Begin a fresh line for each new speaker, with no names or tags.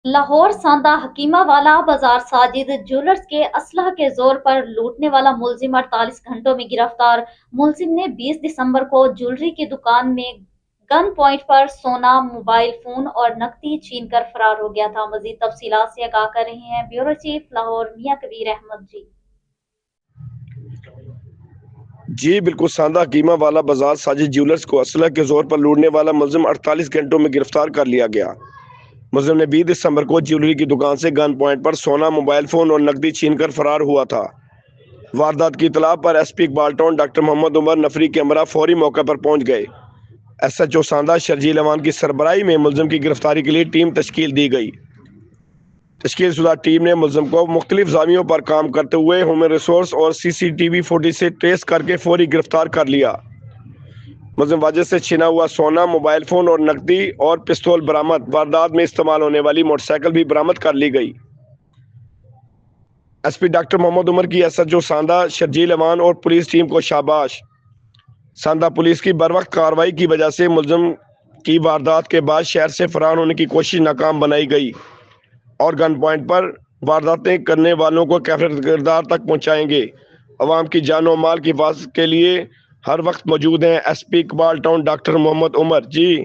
لاہور ساندا حکیمہ والا بازار ساجد جیولرز کے اسلحہ کے زور پر لوٹنے والا ملزم 48 گھنٹوں میں گرفتار۔ ملزم نے 20 دسمبر کو جیولری کی دکان میں گن پوائنٹ پر سونا، موبائل فون اور نقدی چھین کر فرار ہو گیا تھا۔ مزید تفصیلات سے آگاہ کر رہے ہیں بیورو چیف لاہور میاں کبیر احمد۔
جی بالکل، ساندہ حکیمہ والا بازار ساجد جیولرز کو اسلحے کے زور پر لوٹنے والا ملزم 48 گھنٹوں میں گرفتار کر لیا گیا۔ ملزم نے 20 دسمبر کو جیولری کی دکان سے گن پوائنٹ پر سونا، موبائل فون اور نقدی چھین کر فرار ہوا تھا۔ واردات کی اطلاع پر S P Iqbal Town doctor Muhammad Umar نفری کے ہمراہ فوری موقع پر پہنچ گئے۔ S H O Sanda Sharjeel Aman کی سربراہی میں ملزم کی گرفتاری کے لیے ٹیم تشکیل دی گئی۔ تشکیل شدہ ٹیم نے ملزم کو مختلف زاویوں پر کام کرتے ہوئے ہیومن ریسورس اور سی سی ٹی وی فوٹیج سے ٹریس کر کے فوری گرفتار کر لیا۔ ملزم واجد سے چھنا ہوا سونا، موبائل فون اور نقدی اور پستول برآمد۔ واردات میں استعمال ہونے والی موٹر سائیکل بھی برآمد کر لی گئی۔ ایس پی ڈاکٹر محمد عمر کی S H O Sanda Sharjeel امان اور پولیس ٹیم کو شاباش۔ ساندہ پولیس کی بروقت کارروائی کی وجہ سے ملزم کی واردات کے بعد شہر سے فرار ہونے کی کوشش ناکام بنائی گئی اور گن پوائنٹ پر وارداتیں کرنے والوں کو کیفیت کردار تک پہنچائیں گے۔ عوام کی جان و مال کی حفاظت کے لیے ہر وقت موجود ہیں۔ S P Iqbal Town doctor Muhammad Umar. جی